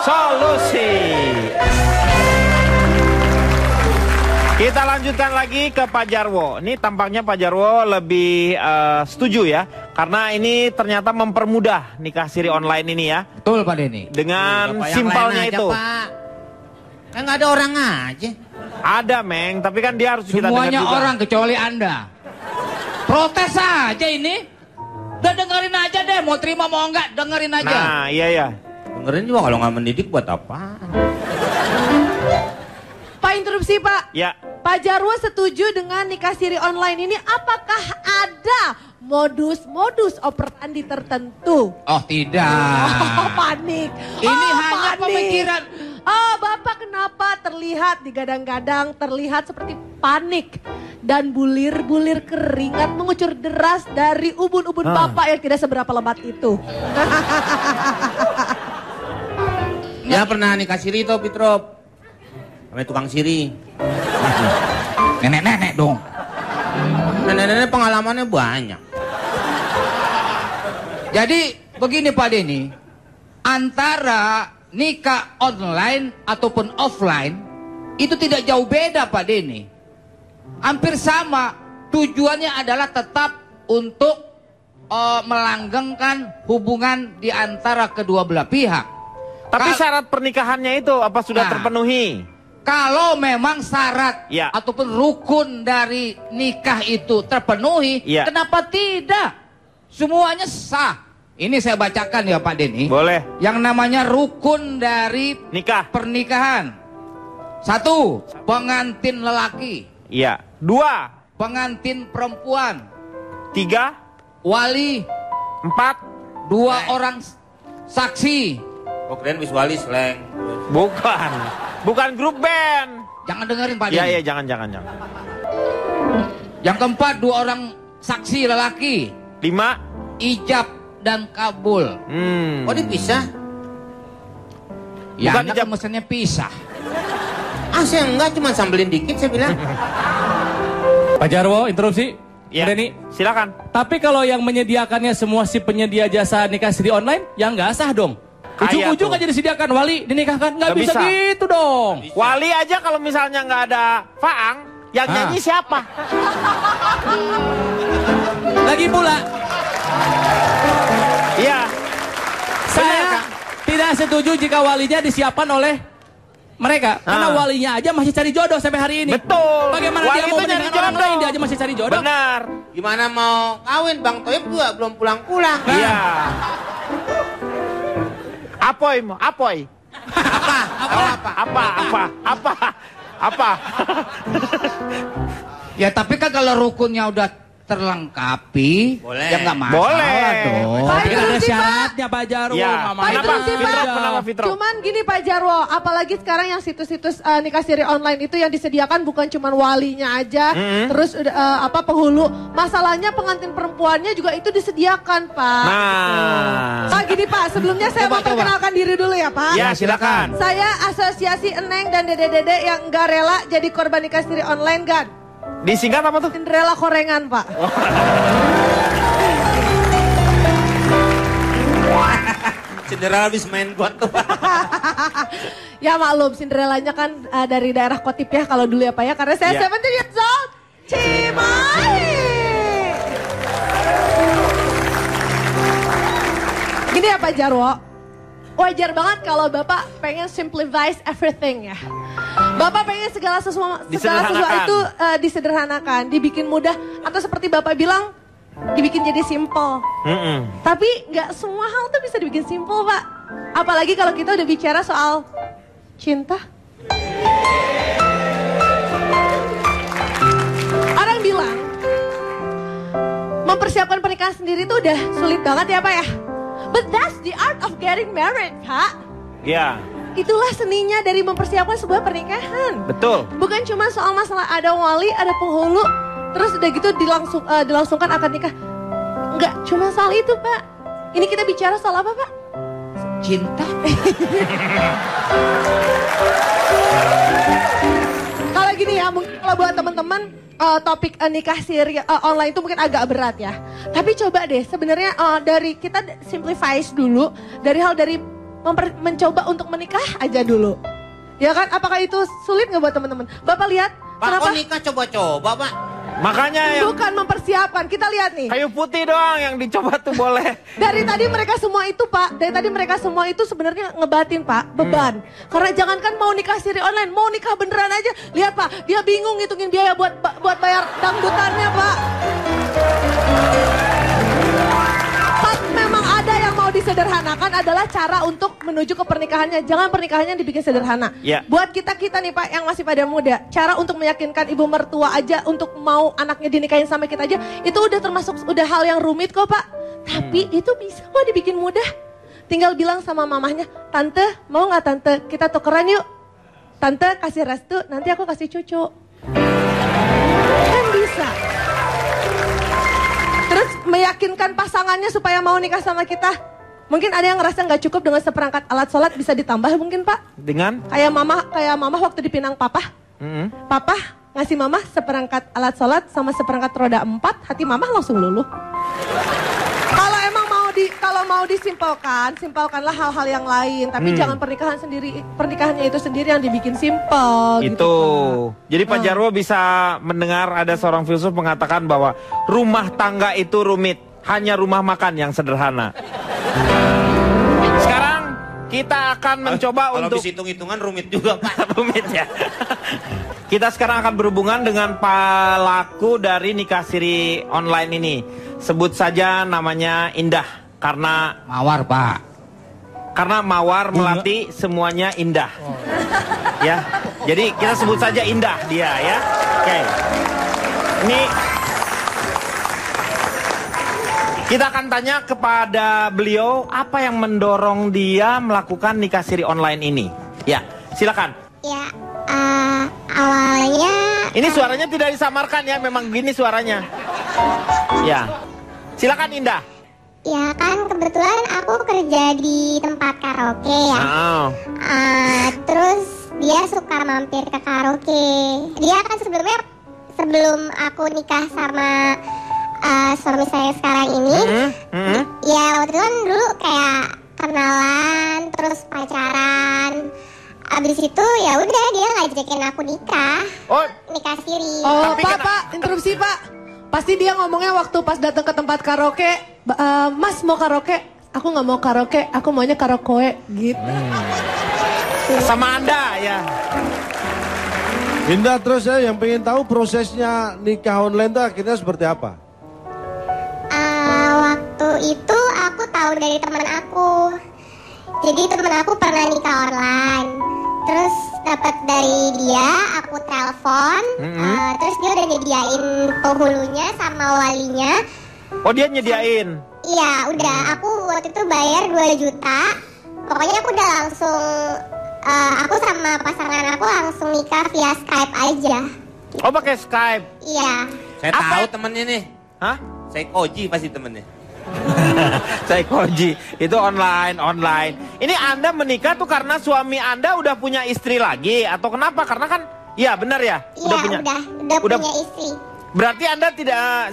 solusi. Kita lanjutkan lagi ke Pak Jarwo. Ini tampaknya Pak Jarwo lebih setuju ya. Karena ini ternyata mempermudah nikah siri online ini ya. Betul Pak Denny. Dengan simpelnya itu. Pak. Kan nggak ada orang aja. Ada Meng, tapi kan dia harus kita dengar juga. Semuanya orang kecuali Anda. Protes aja ini. Udah dengerin aja deh, mau terima mau enggak dengerin aja. Nah iya. Dengerin juga kalau nggak mendidik buat apa? Pak, interupsi Pak. Ya. Pak Jarwo setuju dengan nikah siri online ini, apakah ada modus-modus operandi tertentu? Oh tidak. Oh, panik. Ini hanya panik. pemikiran. Oh, Bapak kenapa terlihat digadang-gadang, terlihat seperti panik. Dan bulir-bulir keringat mengucur deras dari ubun-ubun Bapak yang tidak seberapa lebat itu. Ya pernah nikah siri toh Pitrop. Sama tukang siri. Nenek-nenek dong. Nenek-nenek pengalamannya banyak. Jadi begini Pak Denny, antara nikah online ataupun offline itu tidak jauh beda Pak Denny. Hampir sama, tujuannya adalah tetap untuk melanggengkan hubungan di antara kedua belah pihak. Tapi syarat pernikahannya itu apa sudah terpenuhi? Kalau memang syarat ataupun rukun dari nikah itu terpenuhi, kenapa tidak? Semuanya sah. Ini saya bacakan ya Pak Denny. Boleh. Yang namanya rukun dari pernikahan. 1. Pengantin lelaki. Iya. 2. Pengantin perempuan. 3. Wali. 4. 2 orang saksi. Oh keren wali slang. Bukan grup band. Jangan dengerin Pak Denny. Iya jangan. Yang keempat 2 orang saksi lelaki. 5. Ijab dan kabul. Oh dipisah? Ya Bukan ijab mesennya pisah. Saya enggak, cuma sambelin dikit saya bilang. Pak Jarwo, interupsi. Ya, Denny, silakan. Tapi kalau yang menyediakannya semua si penyedia jasa nikah siri online, yang nggak sah dong. Ujung-ujung aja disediakan wali dinikahkan, nggak bisa gitu dong. Wali aja kalau misalnya nggak ada faang, yang nyanyi siapa? Lagi pula, iya, saya tidak setuju jika walinya disiapkan oleh mereka. Karena walinya aja masih cari jodoh sampai hari ini. Betul. Bagaimana Wali dia mau itu nyari menikah orang jodoh. lain, dia aja masih cari jodoh. Benar. Gimana mau kawin Bang Toib juga belum pulang-pulang. Iya. Apoy mau, apoy. Apa? Ya tapi kan kalau rukunnya udah terlengkapi, boleh. Ya nggak masalah Boleh. dong. Tapi ada syaratnya Pak Jarwo. Ya. Kenapa Fitro? Cuman gini Pak Jarwo, apalagi sekarang yang situs-situs nikah siri online itu yang disediakan bukan cuma walinya aja, terus penghulu. Masalahnya pengantin perempuannya juga itu disediakan Pak. Nah. Pak gini Pak, sebelumnya saya mau perkenalkan diri dulu ya Pak. Ya silakan. Saya Asosiasi Eneng dan Dede-Dede yang nggak rela jadi korban nikah siri online kan. Disingkat apa tuh? Cinderella korengan Pak. Cinderella habis main kuat tuh. Ya maklum, Cinderellanya kan dari daerah Kotip ya kalau dulu ya Pak ya. Karena saya 17 years old, Cimahi. Gini ya Pak Jarwo, wajar banget kalau Bapak pengen simplify everything ya. Bapak pengen segala sesuatu itu disederhanakan, dibikin mudah. Atau seperti Bapak bilang, dibikin jadi simple. Tapi nggak semua hal tuh bisa dibikin simple Pak. Apalagi kalau kita udah bicara soal cinta. Orang bilang mempersiapkan pernikahan sendiri tuh udah sulit banget ya Pak ya. But that's the art of getting married Pak. Ya. Itulah seninya dari mempersiapkan sebuah pernikahan. Betul. Bukan cuma soal masalah ada wali, ada penghulu, terus udah gitu dilangsungkan akad nikah. Enggak cuma soal itu Pak. Ini kita bicara soal apa Pak? Cinta. Kalau gini ya, mungkin kalau buat teman-teman topik nikah siri online itu mungkin agak berat ya. Tapi coba deh sebenarnya dari kita simplify dulu dari hal dari mencoba untuk menikah aja dulu. Ya kan? Apakah itu sulit nggak buat teman-teman? Bapak lihat, Pak, kenapa? kok nikah coba-coba, Pak? Makanya yang Bukan mempersiapkan. Kita lihat nih. kayu putih doang yang dicoba tuh boleh. Dari tadi mereka semua itu Pak, dari tadi mereka semua itu sebenarnya ngebatin Pak, beban. Karena jangankan mau nikah siri online, mau nikah beneran aja. Lihat Pak, dia bingung ngitungin biaya buat bayar dangdutannya Pak. Pak, memang ada yang mau disederhanakan adalah cara untuk menuju ke pernikahannya. Jangan pernikahannya dibikin sederhana. Ya. Buat kita nih Pak yang masih pada muda, cara untuk meyakinkan ibu mertua aja untuk mau anaknya dinikahin sama kita aja, itu udah termasuk hal yang rumit kok Pak. Tapi itu bisa kok dibikin mudah. Tinggal bilang sama mamahnya, "Tante, mau nggak tante kita tukeran yuk? Tante kasih restu, nanti aku kasih cucu." Kan bisa. Terus meyakinkan pasangannya supaya mau nikah sama kita. Mungkin ada yang ngerasa nggak cukup dengan seperangkat alat sholat, bisa ditambah mungkin Pak. Dengan? Kayak mama waktu dipinang papa. Papa ngasih mama seperangkat alat sholat sama seperangkat roda 4, hati mama langsung luluh. Kalau mau disimpelkan, simpelkanlah hal-hal yang lain. Tapi jangan pernikahannya itu sendiri yang dibikin simpel. Itu. Gitu, Pak. Jadi Pak Jarwo bisa mendengar ada seorang filsuf mengatakan bahwa rumah tangga itu rumit, hanya rumah makan yang sederhana. Sekarang kita akan mencoba Kalau untuk habis hitung-hitungan rumit juga, Pak. rumit ya. Kita sekarang akan berhubungan dengan pelaku dari nikah siri online ini. Sebut saja namanya Indah. Karena Mawar Pak. Karena Mawar Melati semuanya indah. Ya. Jadi kita sebut saja Indah dia ya. Oke. Ini kita akan tanya kepada beliau apa yang mendorong dia melakukan nikah siri online ini. Ya, silakan. Ya, awalnya... Ini suaranya tidak disamarkan ya, memang gini suaranya. Ya. Silakan Indah. Ya kan kebetulan aku kerja di tempat karaoke ya. Terus dia suka mampir ke karaoke. Dia kan sebelum aku nikah sama suami saya sekarang ini, ya waktu itu kan dulu kayak kenalan, terus pacaran. Abis itu ya udah dia ngajakin aku nikah. Nikah siri. Oh, Pak, interupsi Pak. Pasti dia ngomongnya waktu pas datang ke tempat karaoke, "Mas mau karaoke?" "Aku nggak mau karaoke, aku maunya karaoke." Gitu. Sama Anda ya. Indah, terus saya yang pengen tahu prosesnya nikah online itu akhirnya seperti apa? Waktu itu aku tahu dari teman aku. Jadi teman aku pernah nikah online. Terus dapat dari dia, aku telepon. Terus dia udah nyediain penghulunya sama walinya. Oh, dia nyediain? Iya, udah. Aku waktu itu bayar 2 juta. Pokoknya aku udah langsung, aku sama pasangan aku langsung nikah via Skype aja. Oh, pakai Skype? Iya. Saya tahu temennya nih. Hah? Saya Koji pasti temennya. Saya Koji, itu online. Ini Anda menikah tuh karena suami Anda udah punya istri lagi atau kenapa? Karena kan, ya benar ya? Iya, udah punya istri. Berarti Anda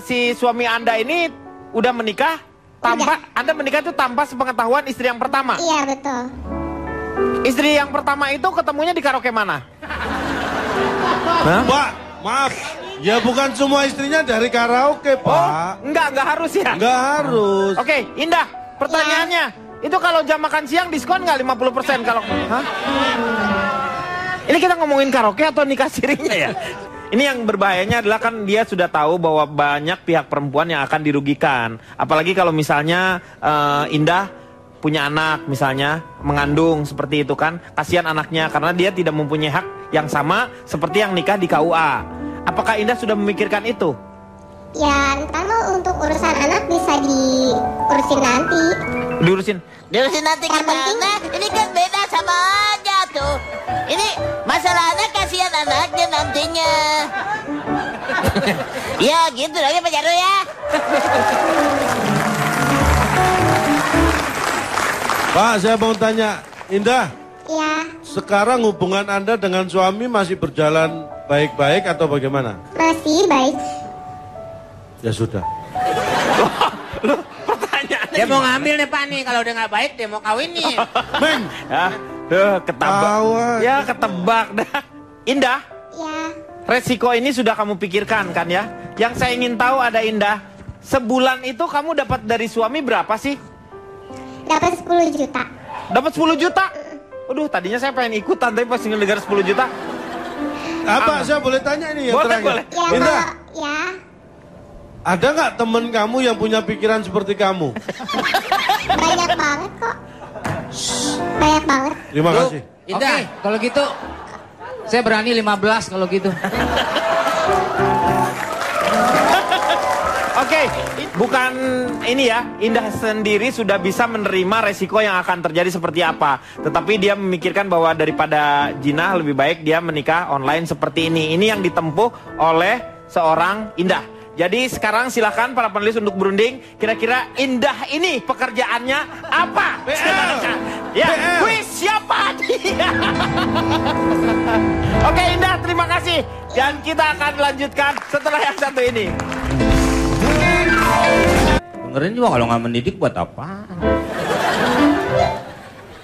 si suami Anda ini udah menikah tanpa, Anda menikah itu tanpa sepengetahuan istri yang pertama? Iya, betul. Istri yang pertama itu ketemunya di karaoke mana? Pak, maaf. Ya bukan semua istrinya dari karaoke, Pak. Oh, enggak harus ya? Enggak harus. Oke, Indah, pertanyaannya, itu kalau jam makan siang diskon nggak 50% kalau... Hah? Ini kita ngomongin karaoke atau nikah sirinya ya? Ini yang berbahayanya adalah kan dia sudah tahu bahwa banyak pihak perempuan yang akan dirugikan. Apalagi kalau misalnya Indah punya anak misalnya, mengandung seperti itu kan. Kasihan anaknya karena dia tidak mempunyai hak yang sama seperti yang nikah di KUA. Apakah Indah sudah memikirkan itu? Ya, ntar untuk urusan anak bisa diurusin nanti. Diurusin nanti gimana? Ini kan beda sama aja tuh. Ini masalahnya kasihan anaknya nantinya. Ya gitu lagi Pak Jarwo ya. Pak, saya mau tanya, Indah. Ya. Sekarang hubungan Anda dengan suami masih berjalan baik-baik atau bagaimana? Masih baik. Ya sudah. Loh, pertanyaan Dia mau ngambil nih Pak nih, kalau udah nggak baik dia mau kawin nih. Meng. Ya, ketebak. Ya, ketebak dah. Indah, Ya, resiko ini sudah kamu pikirkan kan ya? Yang saya ingin tahu ada Indah, sebulan itu kamu dapat dari suami berapa sih? dapat 10 juta. Dapat 10 juta? Aduh, tadinya saya pengen ikutan, tapi pas dengar 10 juta. Apa, saya boleh tanya ini yang Boleh, terakhir? boleh. Ya, Indah, kalau ya ada nggak temen kamu yang punya pikiran seperti kamu? banyak banget kok. Banyak banget. Terima Lu, kasih. Oke, kalau gitu saya berani 15 kalau gitu. Oke, bukan ini ya, Indah sendiri sudah bisa menerima resiko yang akan terjadi seperti apa. Tetapi dia memikirkan bahwa daripada jinah lebih baik dia menikah online seperti ini. Ini yang ditempuh oleh seorang Indah. Jadi sekarang silakan para penulis untuk berunding. Kira-kira Indah ini pekerjaannya apa? Ya, kuis siapa dia? Oke Indah, terima kasih. Dan kita akan lanjutkan setelah yang satu ini. Dengerin juga kalau nggak mendidik buat apa?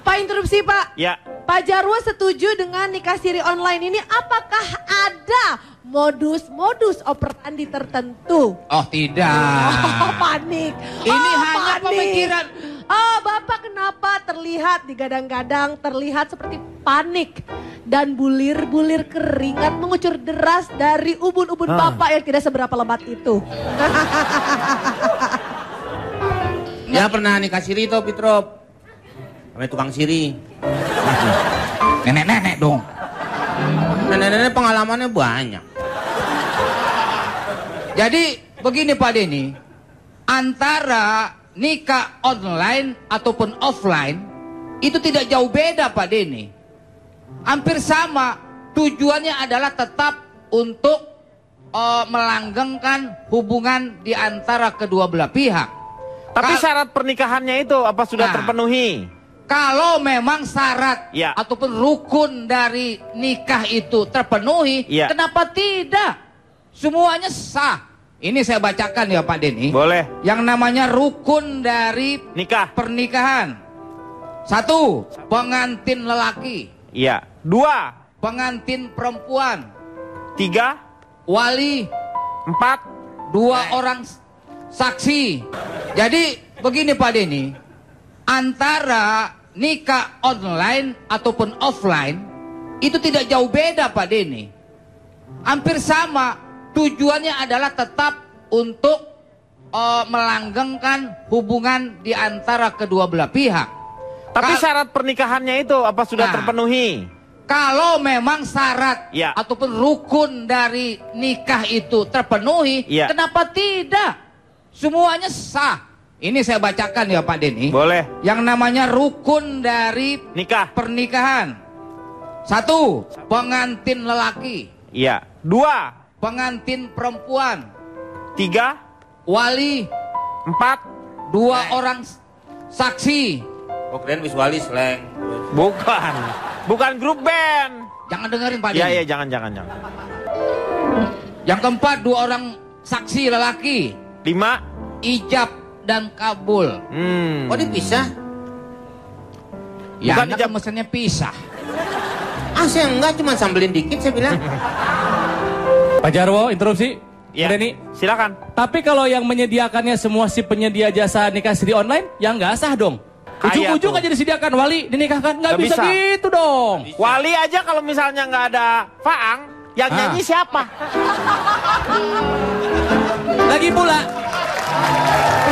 Pak, interupsi Pak. Ya. Pak Jarwo setuju dengan nikah siri online ini, apakah ada modus-modus operandi tertentu? Oh tidak. Oh, panik. Ini Oh, hanya panik. pemikiran. Oh, Bapak kenapa terlihat digadang-gadang, terlihat seperti panik. Dan bulir-bulir keringat mengucur deras dari ubun-ubun Bapak yang tidak seberapa lebat itu. Ya pernah nikah siri toh Pitrop. Sama tukang siri. Nenek-nenek dong. Nenek-nenek pengalamannya banyak. Jadi begini Pak Denny, antara nikah online ataupun offline itu tidak jauh beda Pak Denny. Hampir sama, tujuannya adalah tetap untuk melanggengkan hubungan di antara kedua belah pihak. Tapi syarat pernikahannya itu apa sudah terpenuhi? Kalau memang syarat Ya. ataupun rukun dari nikah itu terpenuhi, Ya. kenapa tidak? Semuanya sah. Ini saya bacakan ya Pak Denny. Boleh. Yang namanya rukun dari Nikah. pernikahan. 1. Pengantin lelaki. Iya. 2. Pengantin perempuan. 3. Wali. 4. 2 orang saksi. Jadi begini Pak Denny, antara nikah online ataupun offline itu tidak jauh beda Pak Denny. Hampir sama, tujuannya adalah tetap untuk melanggengkan hubungan di antara kedua belah pihak. Tapi syarat pernikahannya itu apa sudah terpenuhi? Kalau memang syarat Ya. ataupun rukun dari nikah itu terpenuhi, Ya. kenapa tidak? Semuanya sah. Ini saya bacakan ya Pak Denny. Boleh. Yang namanya rukun dari Nikah. pernikahan. 1. Pengantin lelaki. Iya. 2. Pengantin perempuan. 3. Wali. 4. 2 orang saksi. Oh keren visualis slang. Bukan. Bukan grup band. Jangan dengerin Pak Iya, Denny. iya, jangan. Yang keempat, 2 orang saksi lelaki. 5. Ijab dan kabul. Oh dipisah? Ya, Bukan Anda ijab. mesennya pisah. Ah saya enggak, cuma sambelin dikit saya bilang. Pak Jarwo, interupsi. Ya. Denny. Silakan. Tapi kalau yang menyediakannya semua si penyedia jasa nikah siri online, yang nggak sah dong. Ujung-ujung aja disediakan wali dinikahkan, nggak bisa gitu dong. Wali aja kalau misalnya nggak ada faang, yang nyanyi siapa? Lagi pula.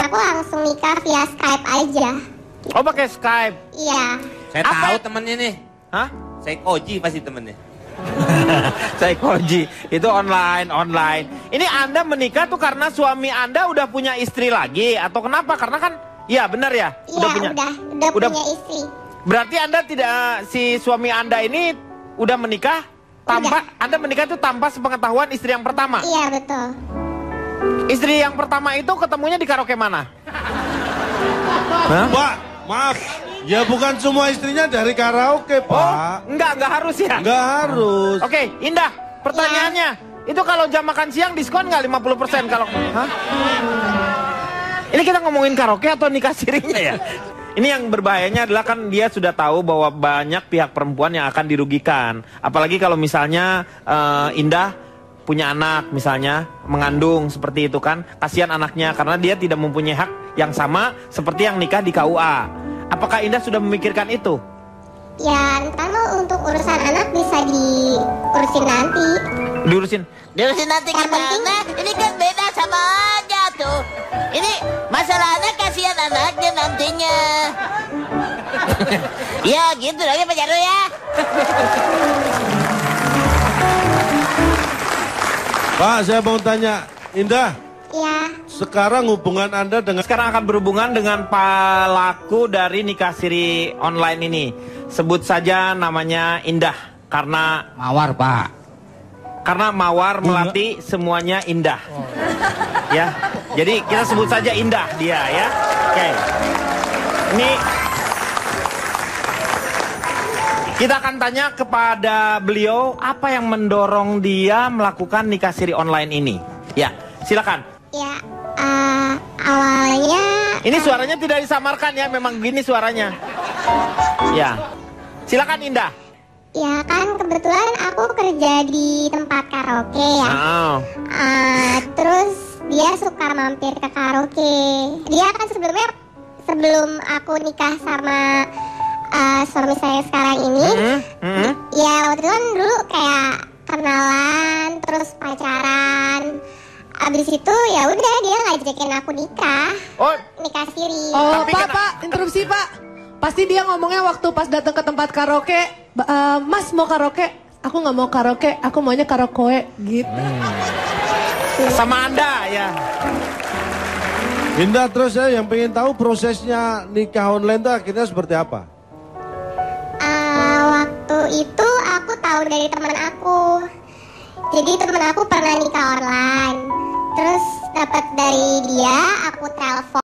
Aku langsung nikah via Skype aja. Oh pakai Skype. Iya. Saya tahu temennya nih. Hah? Saya Koji pasti temennya. Saya Koji. Itu online. Ini Anda menikah tuh karena suami Anda udah punya istri lagi atau kenapa? Karena kan, ya benar ya. Iya, udah punya istri. Berarti Anda tidak, si suami Anda ini udah menikah tanpa, Anda menikah itu tanpa sepengetahuan istri yang pertama. Iya, betul. Istri yang pertama itu ketemunya di karaoke mana? Hah? Pak, maaf. Ya bukan semua istrinya dari karaoke, Pak. Enggak harus ya? Enggak harus. Oke, Indah, pertanyaannya, itu kalau jam makan siang diskon nggak 50% kalau? Hah? Ini kita ngomongin karaoke atau nikah sirinya ya? Ini yang berbahayanya adalah kan dia sudah tahu bahwa banyak pihak perempuan yang akan dirugikan. Apalagi kalau misalnya Indah punya anak misalnya, mengandung seperti itu kan. Kasihan anaknya karena dia tidak mempunyai hak yang sama seperti yang nikah di KUA. Apakah Indah sudah memikirkan itu? Ya, kalau untuk urusan anak bisa diurusin nanti. Diurusin nanti gimana? Ini kan beda sama aja tuh. Ini masalahnya kasihan anaknya nantinya. Ya gitu lagi Pak Jarwo ya. Pak, saya mau tanya, Indah. Ya. Sekarang hubungan Anda dengan... Sekarang akan berhubungan dengan pelaku dari nikah siri online ini. Sebut saja namanya Indah. Karena... Mawar, Pak. Karena Mawar Melati semuanya indah. Ya, jadi kita sebut saja Indah dia ya. Oke. Ini... Kita akan tanya kepada beliau apa yang mendorong dia melakukan nikah siri online ini. Ya, silakan. Ya, awalnya... Ini suaranya tidak disamarkan ya, memang gini suaranya. Ya, silakan Indah. Ya kan kebetulan aku kerja di tempat karaoke ya. Terus dia suka mampir ke karaoke. Dia kan sebelumnya, sebelum aku nikah sama suami saya sekarang ini, ya waktu itu kan dulu kayak kenalan, terus pacaran. Abis itu ya udah dia ngajakin aku nikah. Nikah siri. Oh, Pak, interupsi Pak. Pasti dia ngomongnya waktu pas datang ke tempat karaoke, Mas mau karaoke? Aku nggak mau karaoke, aku maunya karaoke gitu. Sama Anda ya. Indah, terus saya yang pengen tahu prosesnya nikah online itu akhirnya seperti apa? Waktu itu aku tahu dari teman aku. Jadi teman aku pernah nikah online. Terus dapat dari dia, aku telepon.